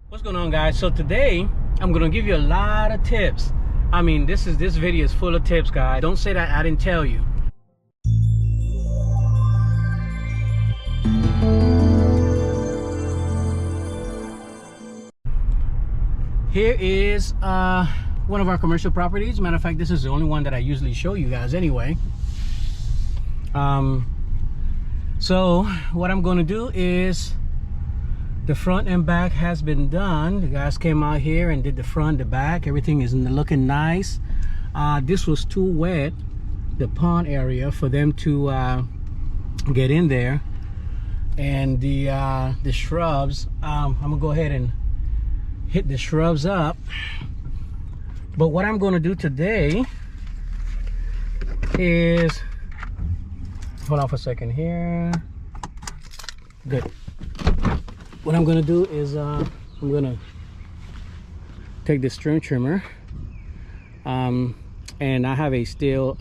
What's going on, guys? So today I'm gonna give you a lot of tips. I mean, this video is full of tips, guys. Don't say that I didn't tell you. Here is one of our commercial properties. Matter of fact, this is the only one that I usually show you guys anyway. So what I'm going to do is the front and back has been done. The guys came out here and did the front, the back. Everything is looking nice. This was too wet, the pond area, for them to get in there. And the shrubs, I'm gonna go ahead and hit the shrubs up. But what I'm gonna do today is, hold on for a second here. Good. What I'm gonna do is I'm gonna take the string trimmer, and I have a steel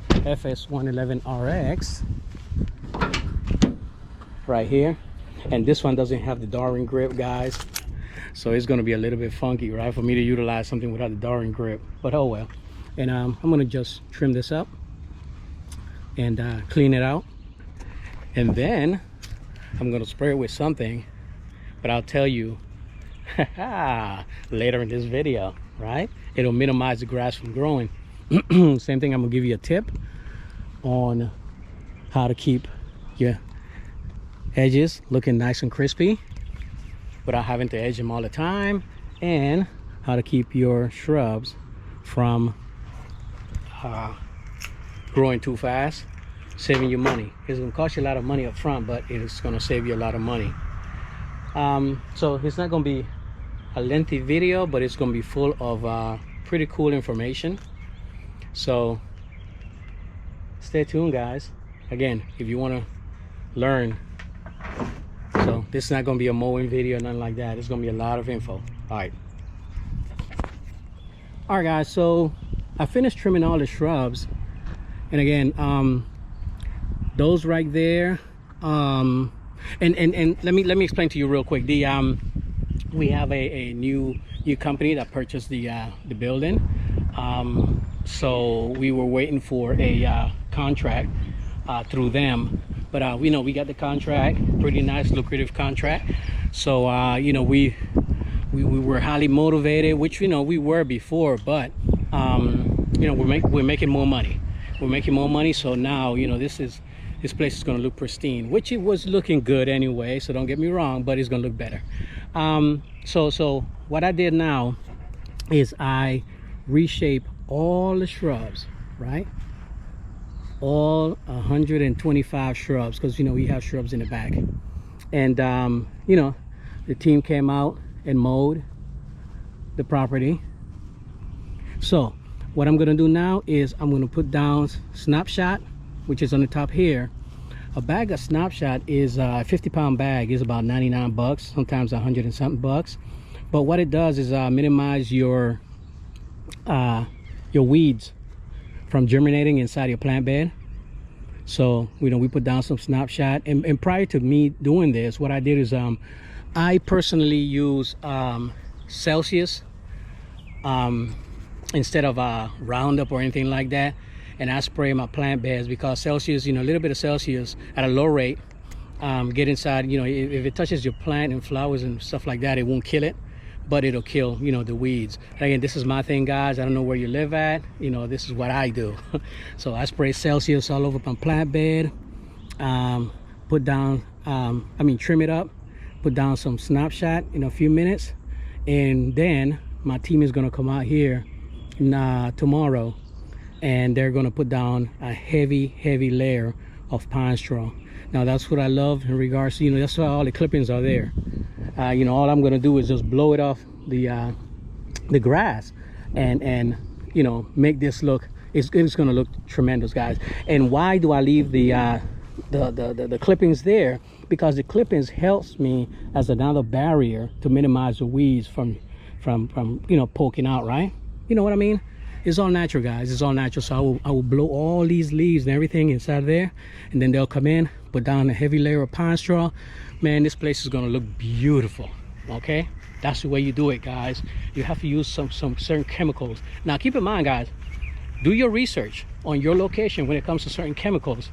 FS111RX right here, and this one doesn't have the Darwin grip, guys, so it's gonna be a little bit funky, right, for me to utilize something without the Darwin grip, but oh well. And I'm gonna just trim this up and clean it out, and then I'm gonna spray it with something, but I'll tell you later in this video, right? It'll minimize the grass from growing. Same thing, I'm gonna give you a tip on how to keep your edges looking nice and crispy without having to edge them all the time, and how to keep your shrubs from growing too fast, saving you money. It's gonna cost you a lot of money up front, but it's gonna save you a lot of money. So it's not gonna be a lengthy video, but it's gonna be full of pretty cool information, so stay tuned, guys. Again, if you want to learn, so this is not gonna be a mowing video, nothing like that. It's gonna be a lot of info. All right, guys, so I finished trimming all the shrubs, and again, those right there, and let me explain to you real quick. We have a new company that purchased the building, so we were waiting for a contract through them, but we know we got the contract, pretty nice lucrative contract. So you know, we were highly motivated, which we were before, but you know, we're making more money. We're making more money, so now this place is going to look pristine, which it was looking good anyway, so don't get me wrong, but it's going to look better. So what I did now is I reshape all the shrubs, right? All 125 shrubs, because we have shrubs in the back, and the team came out and mowed the property. So what I'm going to do now is I'm going to put down Snapshot, which is on the top here. A bag of Snapshot is a 50-pound bag, is about 99 bucks, sometimes 100 and something bucks. But what it does is minimize your weeds from germinating inside your plant bed. So we put down some Snapshot, and prior to me doing this, what I did is I personally use Celsius instead of Roundup or anything like that, and I spray my plant beds, because Celsius, a little bit of Celsius at a low rate get inside, if it touches your plant and flowers and stuff like that, it won't kill it, but it'll kill the weeds. Again, this is my thing, guys. I don't know where you live at, this is what I do. So I spray Celsius all over my plant bed, put down trim it up, put down some Snapshot in a few minutes, and then my team is going to come out here tomorrow, and they're going to put down a heavy layer of pine straw. Now that's what I love in regards to, that's why all the clippings are there. All I'm going to do is just blow it off the grass, and make this look, it's going to look tremendous, guys. And why do I leave the clippings there? Because the clippings helps me as another barrier to minimize the weeds from poking out, right? You know what I mean? It's all natural, guys. It's all natural. So I will blow all these leaves and everything inside there, and then they'll come in, put down a heavy layer of pine straw. Man, this place is gonna look beautiful. Okay, that's the way you do it, guys. You have to use some certain chemicals. Now keep in mind, guys, do your research on your location when it comes to certain chemicals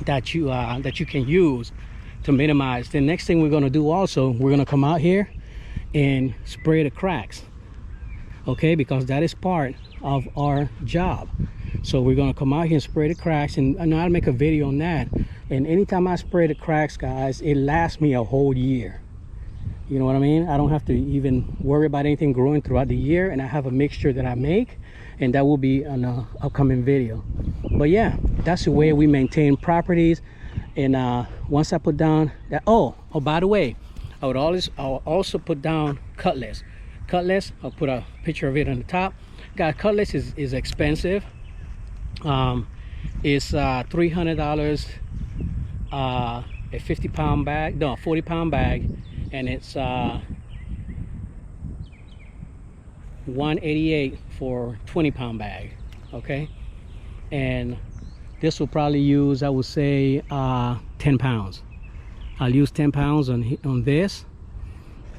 that you can use to minimize. The next thing we're going to do also, we're going to come out here and spray the cracks, okay, because that is part of our job. So we're going to come out here and spray the cracks, and I'll make a video on that. And anytime I spray the cracks, guys, it lasts me a whole year. You know what I mean? I don't have to even worry about anything growing throughout the year, and I have a mixture that I make, and that will be on an upcoming video. But yeah, that's the way we maintain properties. And once I put down that, oh by the way, I'll also put down Cutlass. I'll put a picture of it on the top. Guys, Cutlass is expensive. It's $300 a 50-pound bag, no, 40-pound bag, and it's $188 for 20-pound bag. Okay, and this will probably use, I would say, 10 pounds. I'll use 10 pounds on this.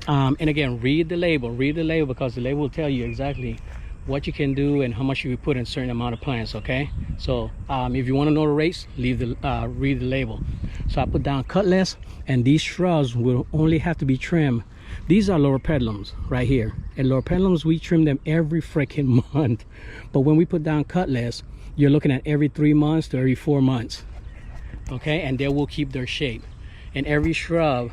And again, read the label because the label will tell you exactly what you can do and how much you put in a certain amount of plants. Okay, so if you want to know the rates, read the label. So I put down Cutlass, and these shrubs will only have to be trimmed. These are lower pedalums right here, and lower pedalums, we trim them every freaking month. But when we put down Cutlass, you're looking at every 3 months to every 4 months. Okay, and they will keep their shape. And every shrub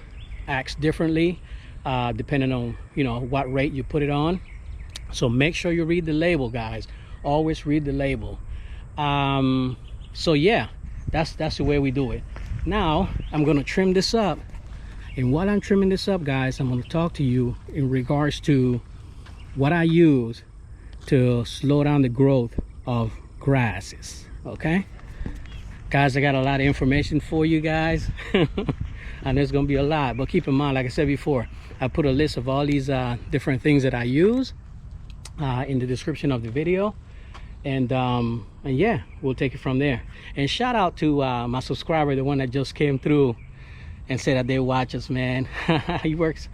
acts differently depending on, you know, what rate you put it on. So make sure you read the label, guys. Always read the label. So yeah, that's the way we do it. Now I'm going to trim this up, and while I'm trimming this up, guys, I'm going to talk to you in regards to what I use to slow down the growth of grasses. Okay, guys, I got a lot of information for you guys. And there's going to be a lot, but keep in mind, like I said before, I put a list of all these different things that I use in the description of the video. And yeah, we'll take it from there. And shout out to my subscriber, the one that just came through and said that they watch us, man. He works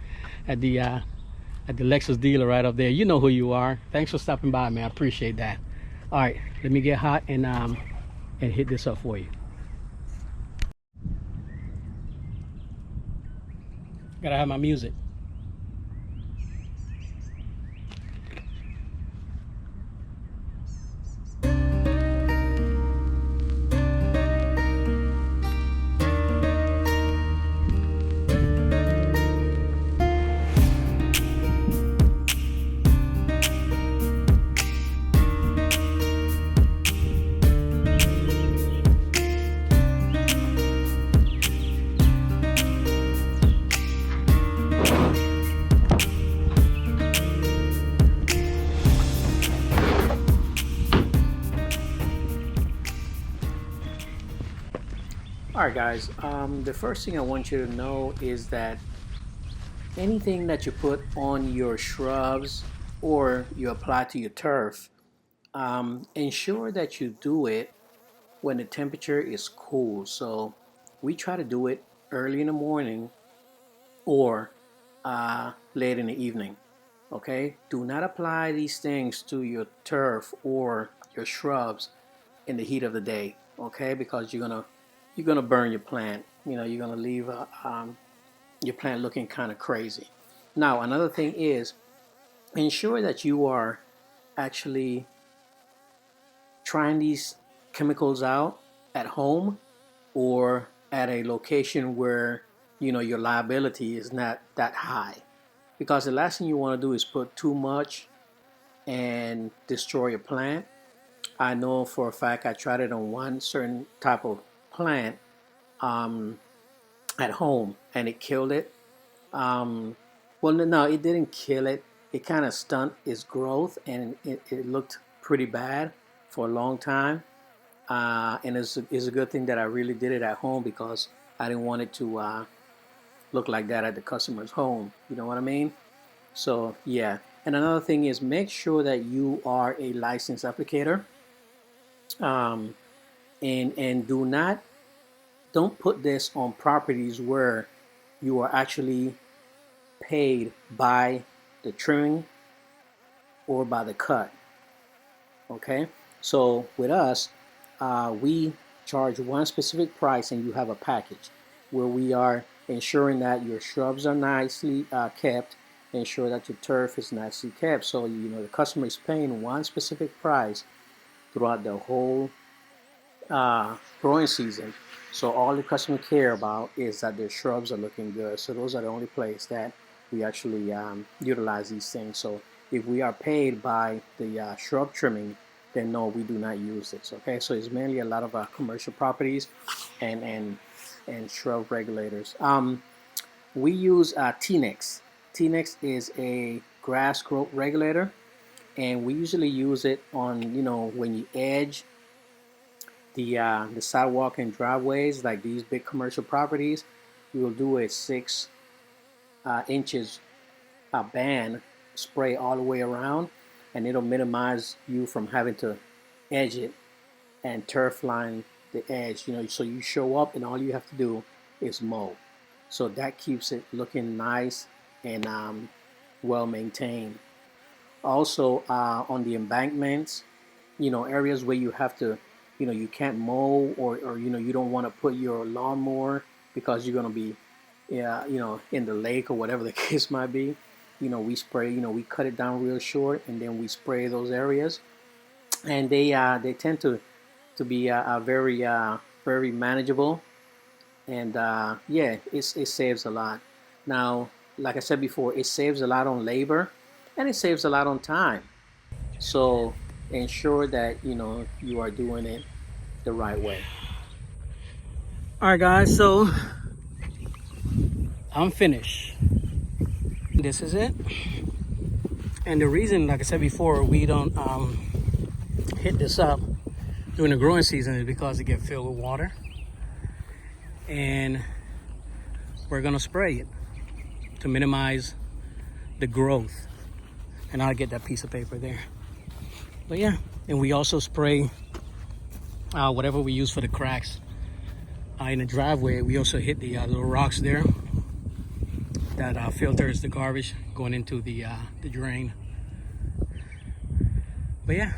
at the Lexus dealer right up there. You know who you are. Thanks for stopping by, man. I appreciate that. All right, let me get hot and hit this up for you. Gotta have my music. Alright guys, the first thing I want you to know is that anything that you put on your shrubs or you apply to your turf, ensure that you do it when the temperature is cool. So we try to do it early in the morning or late in the evening. Okay, do not apply these things to your turf or your shrubs in the heat of the day. Okay, because you're gonna burn your plant. You know, you're gonna leave your plant looking kind of crazy. Now, another thing is ensure that you are actually trying these chemicals out at home or at a location where, you know, your liability is not that high, because the last thing you want to do is put too much and destroy a plant. I know for a fact I tried it on one certain type of plant at home and it killed it. Well, no, it didn't kill it. It kind of stunted its growth, and it looked pretty bad for a long time. And it's a good thing that I really did it at home, because I didn't want it to look like that at the customer's home. You know what I mean? So yeah. And another thing is, make sure that you are a licensed applicator, and don't put this on properties where you are actually paid by the trimming or by the cut. Okay, so with us, we charge one specific price, and you have a package where we are ensuring that your shrubs are nicely kept, ensure that your turf is nicely kept. So the customer is paying one specific price throughout the whole growing season. So all the customer care about is that their shrubs are looking good. So those are the only place that we actually utilize these things. So if we are paid by the shrub trimming, then no, we do not use this. Okay, so it's mainly a lot of commercial properties and shrub regulators. We use T-Nex. T-Nex is a grass growth regulator, and we usually use it on when you edge the sidewalk and driveways, like these big commercial properties. We will do a 6 inches band spray all the way around, and it'll minimize you from having to edge it and turf line the edge. So you show up and all you have to do is mow. So that keeps it looking nice and well maintained. Also, on the embankments, areas where you have to, you can't mow, or you don't want to put your lawnmower because you're going to be, in the lake or whatever the case might be. We spray, we cut it down real short, and then we spray those areas, and they tend to be very very manageable, and yeah, it saves a lot. Now, like I said before, it saves a lot on labor, and it saves a lot on time. So ensure that you are doing it the right way. All right, guys. So I'm finished. This is it. And the reason, like I said before, we don't hit this up during the growing season is because it gets filled with water, and we're gonna spray it to minimize the growth. And I'll get that piece of paper there. But yeah, and we also spray whatever we use for the cracks in the driveway. We also hit the little rocks there that filters the garbage going into the drain. But yeah.